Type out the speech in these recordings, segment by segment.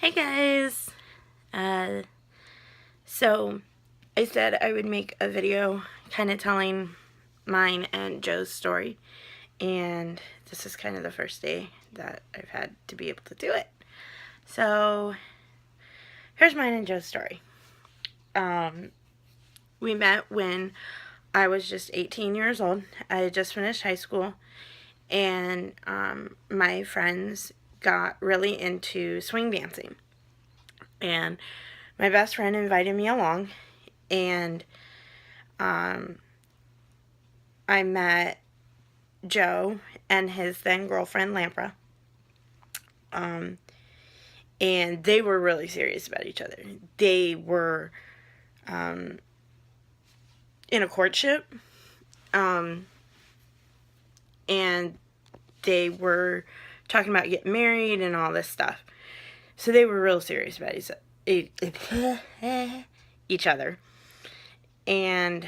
Hey guys! Uh, so I said I would make a video kind of telling mine and Joe's story, and this is kind of the first day that I've had to be able to do it. So here's mine and Joe's story. We met when I was just 18 years old. I had just finished high school, and my friends got really into swing dancing. And my best friend invited me along, and I met Joe and his then girlfriend Lampra, and they were really serious about each other. They were in a courtship, and they were talking about getting married and all this stuff. So they were real serious about each other. And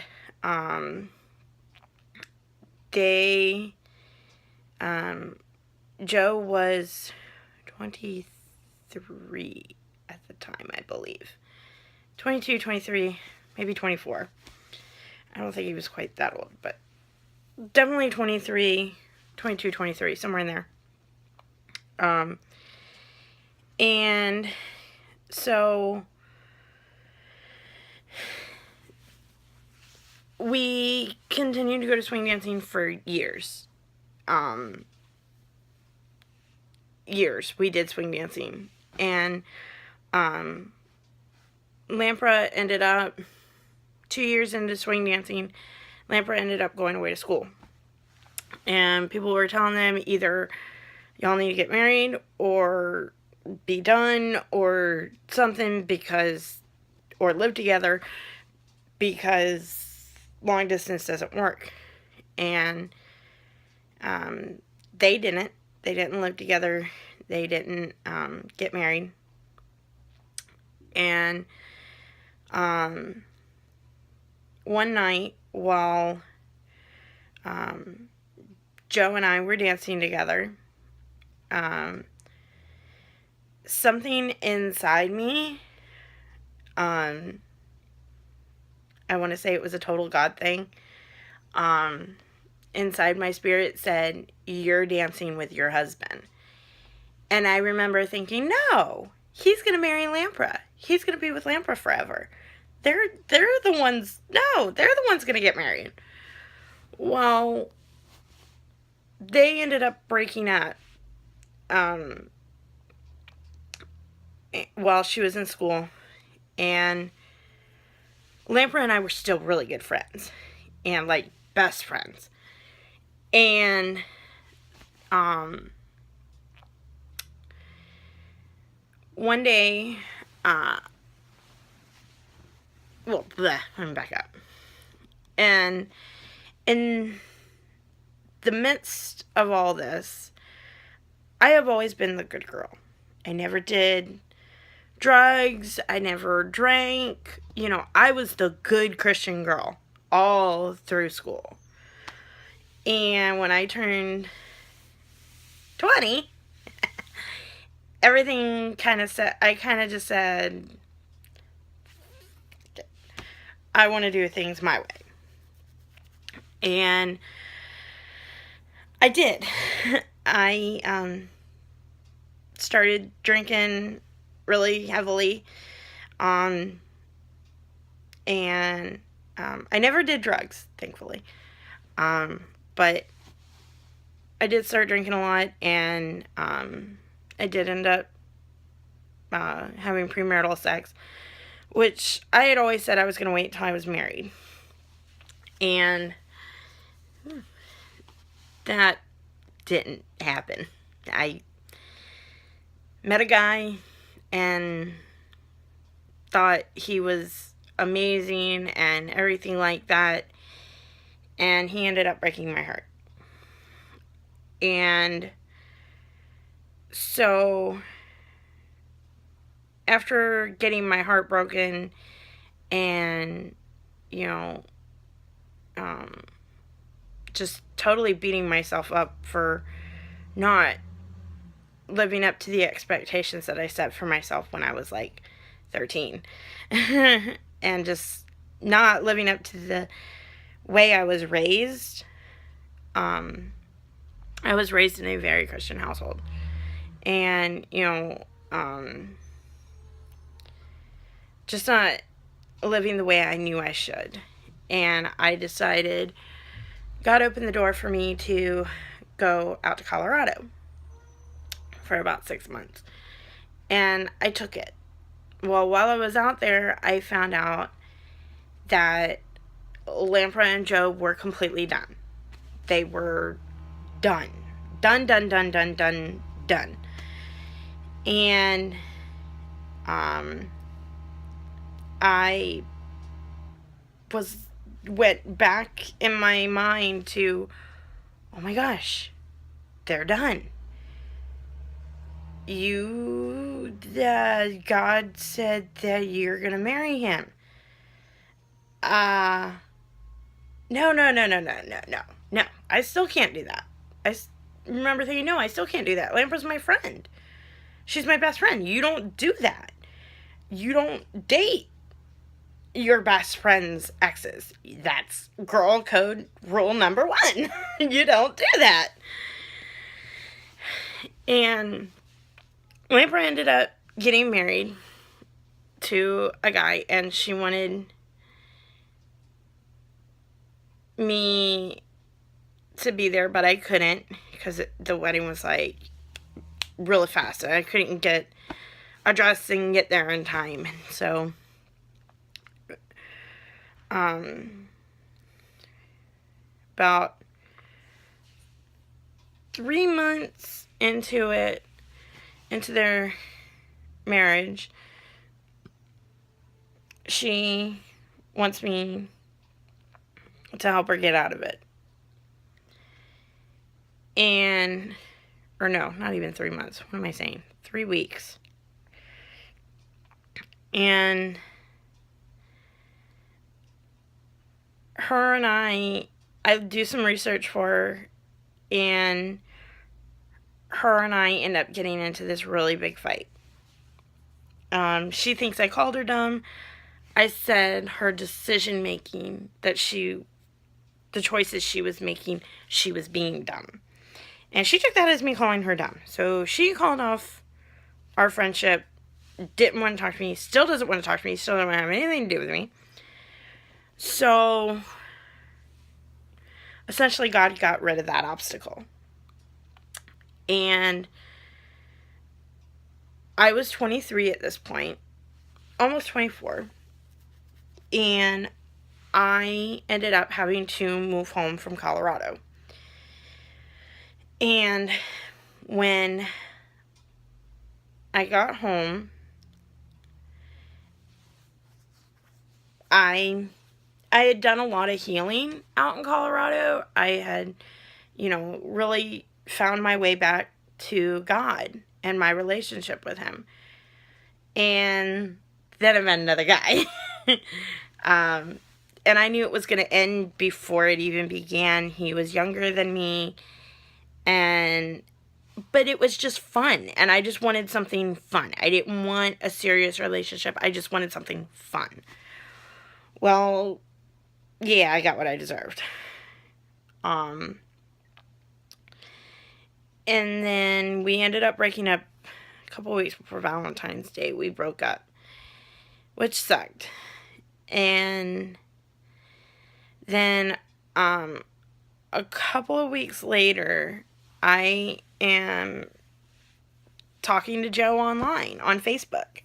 Joe was 23 at the time, I believe. 22, 23, maybe 24. I don't think he was quite that old, but definitely 23, 22, 23, somewhere in there. And so we continued to go to swing dancing for years. We did swing dancing. And Lampra ended up, 2 years into swing dancing, Lampra ended up going away to school. And people were telling them either y'all need to get married or be done or something, or live together, because long distance doesn't work. And they didn't live together. They didn't get married. And one night while Joe and I were dancing together, something inside me, I want to say it was a total God thing, inside my spirit said, "You're dancing with your husband." And I remember thinking, no, he's going to marry Lampra. He's going to be with Lampra forever. They're the ones going to get married. Well, they ended up breaking up while she was in school. And Lampra and I were still really good friends. And, like, best friends. And one day, let me back up. And in the midst of all this, I have always been the good girl. I never did drugs. I never drank. I was the good Christian girl all through school. And when I turned 20, everything I kind of just said, I want to do things my way. And I did. I started drinking really heavily. And I never did drugs, thankfully. But I did start drinking a lot, and I did end up having premarital sex, which I had always said I was going to wait until I was married. And that didn't happen. I met a guy and thought he was amazing and everything like that, and he ended up breaking my heart. And so after getting my heart broken and just totally beating myself up for not living up to the expectations that I set for myself when I was like 13. And just not living up to the way I was raised. I was raised in a very Christian household. And, just not living the way I knew I should. And I decided, God opened the door for me to go out to Colorado for about 6 months. And I took it. Well, while I was out there, I found out that Lampra and Joe were completely done. They were done. Done. And I went back in my mind to, oh my gosh, they're done. God said that you're gonna marry him. No. I still can't do that. I remember thinking, no, I still can't do that. Lampra's my friend. She's my best friend. You don't do that. You don't date your best friend's exes. That's girl code rule number 1. You don't do that. And Lampra ended up getting married to a guy, and she wanted me to be there, but I couldn't because the wedding was like really fast. I couldn't get a dress and get there in time. So about 3 months into their marriage, she wants me to help her get out of it. Or no, not even 3 months. What am I saying? 3 weeks. And her and I do some research for her, and her and I end up getting into this really big fight. She thinks I called her dumb. I said her decision making, the choices she was making, she was being dumb. And she took that as me calling her dumb. So she called off our friendship, didn't want to talk to me, still doesn't want to talk to me, still doesn't have anything to do with me. So essentially God got rid of that obstacle. And I was 23 at this point, almost 24. And I ended up having to move home from Colorado. And when I got home, I had done a lot of healing out in Colorado. I had, really found my way back to God and my relationship with him. And then I met another guy. And I knew it was going to end before it even began. He was younger than me. But it was just fun. And I just wanted something fun. I didn't want a serious relationship. I just wanted something fun. Well, yeah, I got what I deserved. And then we ended up breaking up a couple weeks before Valentine's Day. We broke up, which sucked. And then a couple of weeks later, I am talking to Joe online on Facebook.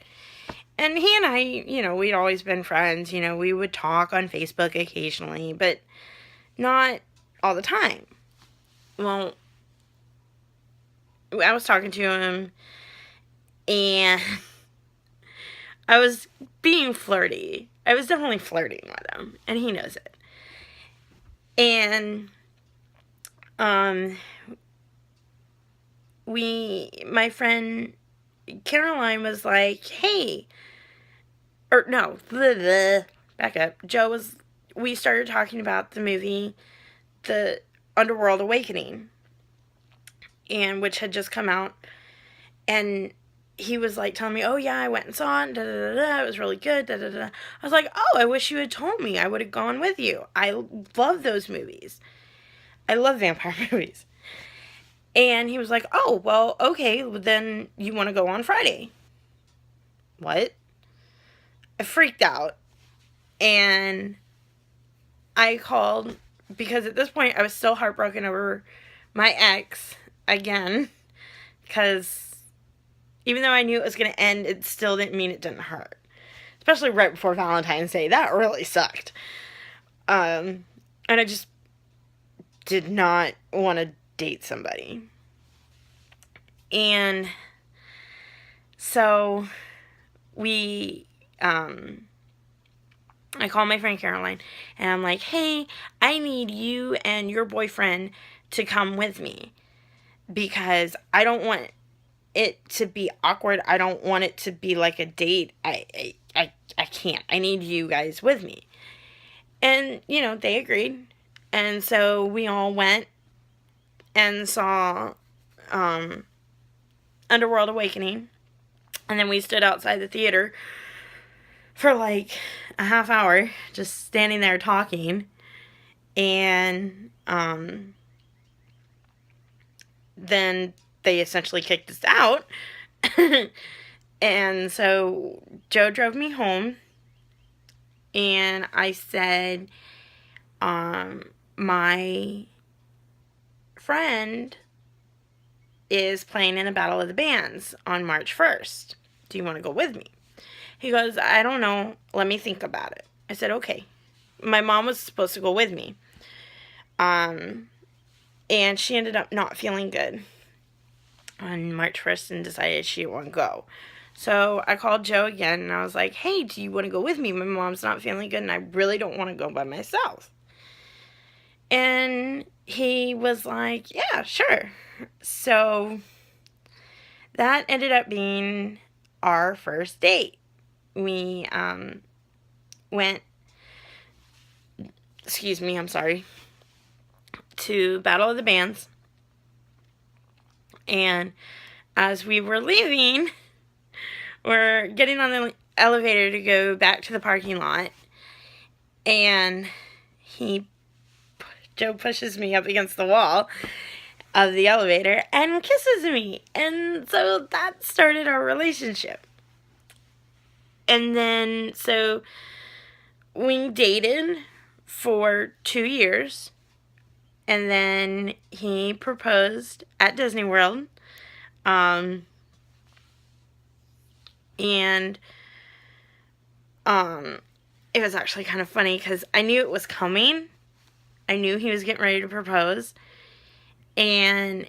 And he and I, we'd always been friends. We would talk on Facebook occasionally, but not all the time. Well, I was talking to him, and I was being flirty. I was definitely flirting with him, and he knows it. And my friend Caroline was like, hey, back up. We started talking about the movie, The Underworld Awakening, and which had just come out. And he was like telling me, oh yeah, I went and saw it, da da da da, it was really good, da da da. I was like, oh, I wish you had told me. I would have gone with you. I love those movies. I love vampire movies. And he was like, oh, well, okay, then you want to go on Friday. What? I freaked out. And I called, because at this point I was still heartbroken over my ex again. Because even though I knew it was going to end, it still didn't mean it didn't hurt. Especially right before Valentine's Day. That really sucked. And I just did not want to date somebody. And so I called my friend Caroline, and I'm like, hey, I need you and your boyfriend to come with me, because I don't want it to be awkward. I don't want it to be like a date. I can't. I need you guys with me. And, they agreed. And so we all went and saw Underworld Awakening. And then we stood outside the theater for like a half hour, just standing there talking. And then they essentially kicked us out. And so Joe drove me home. And I said, my friend is playing in a Battle of the Bands on March 1st. Do you want to go with me? He goes, I don't know. Let me think about it. I said, okay. My mom was supposed to go with me. And she ended up not feeling good on March 1st and decided she didn't want to go. So I called Joe again, and I was like, hey, do you want to go with me? My mom's not feeling good, and I really don't want to go by myself. And he was like, yeah, sure. So that ended up being our first date. We went, to Battle of the Bands. And as we were leaving, we're getting on the elevator to go back to the parking lot. And Joe pushes me up against the wall of the elevator and kisses me. And so that started our relationship. And then, so we dated for 2 years. And then he proposed at Disney World. And it was actually kind of funny because I knew it was coming. I knew he was getting ready to propose. And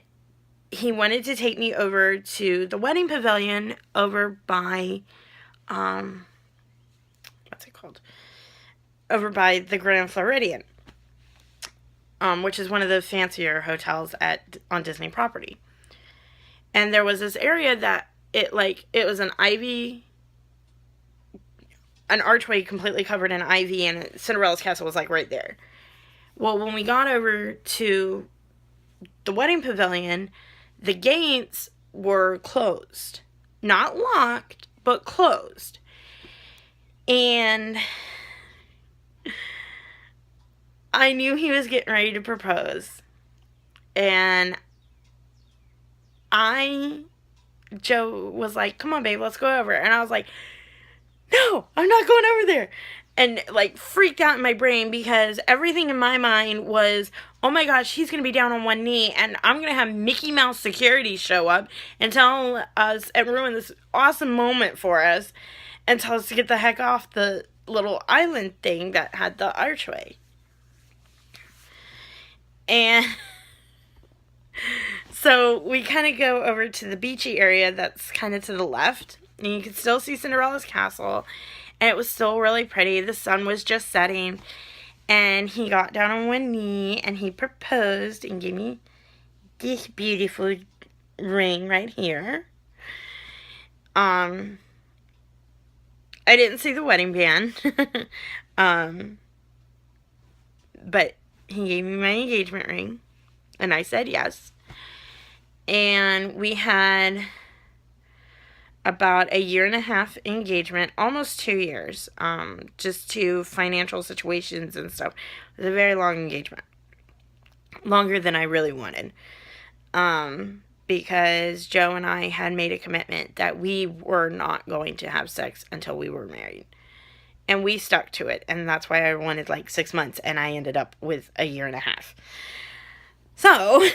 he wanted to take me over to the wedding pavilion over by, what's it called? Over by the Grand Floridian, which is one of the fancier hotels on Disney property. And there was this area that it was an archway completely covered in ivy, and Cinderella's castle was like right there. Well, when we got over to the wedding pavilion, the gates were closed. Not locked, but closed. And I knew he was getting ready to propose. And Joe was like, come on, babe, let's go over. And I was like, no, I'm not going over there. And freaked out in my brain because everything in my mind was, oh my gosh, he's going to be down on one knee and I'm going to have Mickey Mouse security show up and tell us and ruin this awesome moment for us and tell us to get the heck off the little island thing that had the archway. And so we kind of go over to the beachy area that's kind of to the left. And you can still see Cinderella's castle. And it was still really pretty. The sun was just setting. And he got down on one knee and he proposed and gave me this beautiful ring right here. I didn't see the wedding band. But he gave me my engagement ring. And I said yes. And we had about a year and a half engagement, almost 2 years, just to financial situations and stuff. It was a very long engagement. Longer than I really wanted. Because Joe and I had made a commitment that we were not going to have sex until we were married. And we stuck to it. And that's why I wanted like 6 months. And I ended up with a year and a half. So,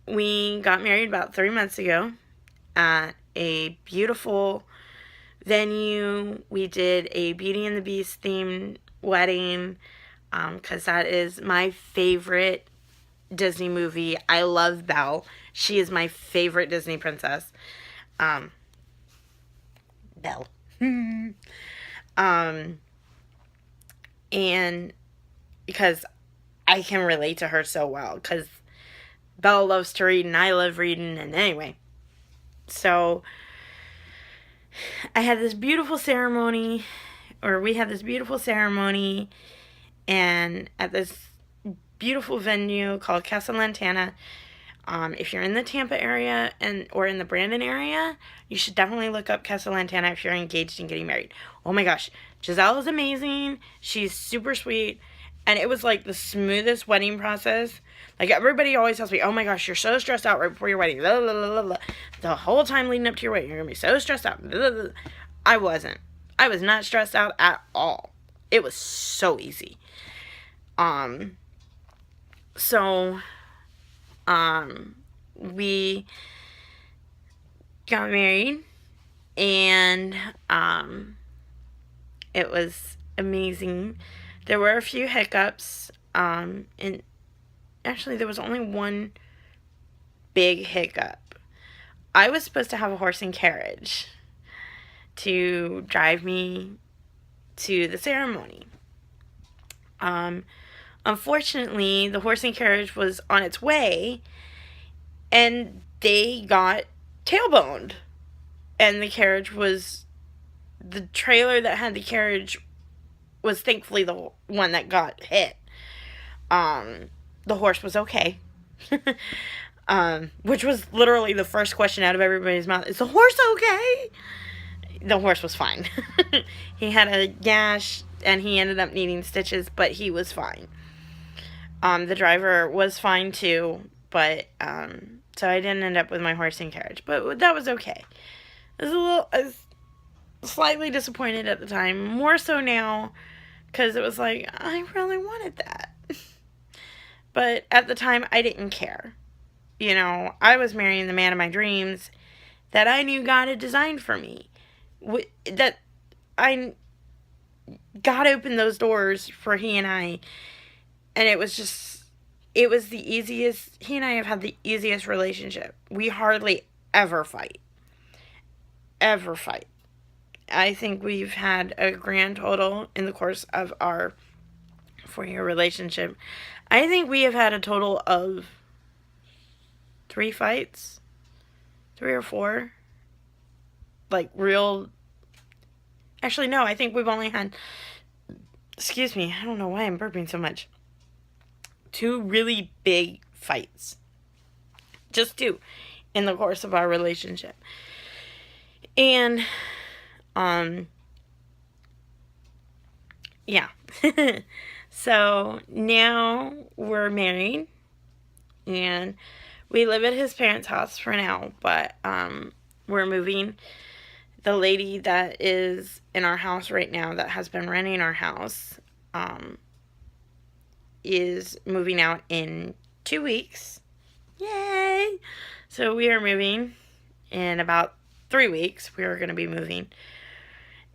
we got married about 3 months ago at a beautiful venue. We did a Beauty and the Beast themed wedding. Because that is my favorite Disney movie. I love Belle. She is my favorite Disney princess. Belle. And because I can relate to her so well. Because Belle loves to read and I love reading. And anyway. So, I had this beautiful ceremony. Or we had this beautiful ceremony. And at this beautiful venue called Casa Lantana. If you're in the Tampa area or in the Brandon area, you should definitely look up Casa Lantana if you're engaged and getting married. Oh my gosh, Giselle is amazing. She's super sweet. And it was like the smoothest wedding process. Like everybody always tells me, oh my gosh, you're so stressed out right before your wedding. Blah, blah, blah, blah. The whole time leading up to your wedding, you're going to be so stressed out. Blah, blah, blah. I wasn't. I was not stressed out at all. It was so easy. So, we got married, and, it was amazing. There were a few hiccups, and actually there was only one big hiccup. I was supposed to have a horse and carriage to drive me to the ceremony. Unfortunately, the horse and carriage was on its way, and they got tailboned. And the trailer that had the carriage was thankfully the one that got hit. The horse was okay. Which was literally the first question out of everybody's mouth. Is the horse okay? The horse was fine. He had a gash, and he ended up needing stitches, but he was fine. The driver was fine too, but, so I didn't end up with my horse and carriage, but that was okay. I was slightly disappointed at the time, more so now, because it was like, I really wanted that. But at the time, I didn't care. You know, I was marrying the man of my dreams that I knew God had designed for me. That I God opened those doors for he and I. And it was the easiest. He and I have had the easiest relationship. We hardly ever fight. Ever fight. I think we've had a grand total in the course of our 4-year relationship. I think we have had a total of 3 fights. 3 or 4. Like real. Actually, no, I think we've only had. Excuse me, I don't know why I'm burping so much. 2 really big fights. Just 2 in the course of our relationship. And, yeah. So, now we're married. And we live at his parents' house for now. But, we're moving. The lady that is in our house right now that has been renting our house, is moving out in 2 weeks. Yay! So we are moving in about 3 weeks. We are going to be moving.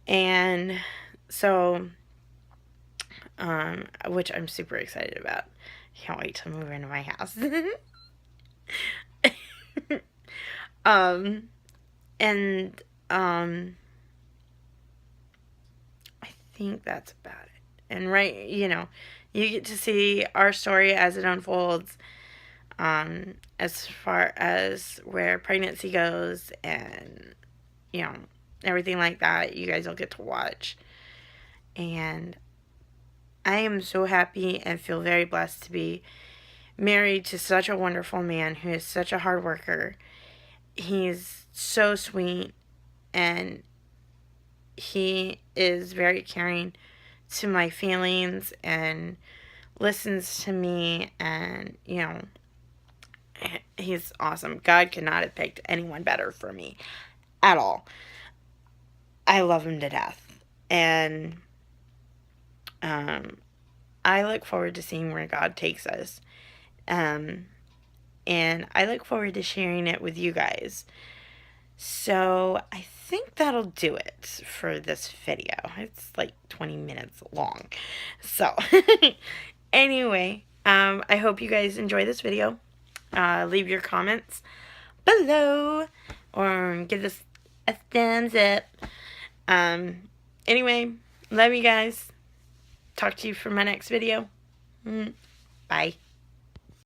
And so, which I'm super excited about. Can't wait to move into my house. I think that's about it. And you get to see our story as it unfolds, as far as where pregnancy goes and, everything like that. You guys will get to watch. And I am so happy and feel very blessed to be married to such a wonderful man who is such a hard worker. He's so sweet, and he is very caring to my feelings and listens to me, and, you know, he's awesome. God could not have picked anyone better for me at all. I love him to death. And I look forward to seeing where God takes us. And I look forward to sharing it with you guys. So I think that'll do it for this video. It's like 20 minutes long. So anyway, I hope you guys enjoy this video. Leave your comments below or give us a thumbs up. Anyway, love you guys. Talk to you for my next video. Bye.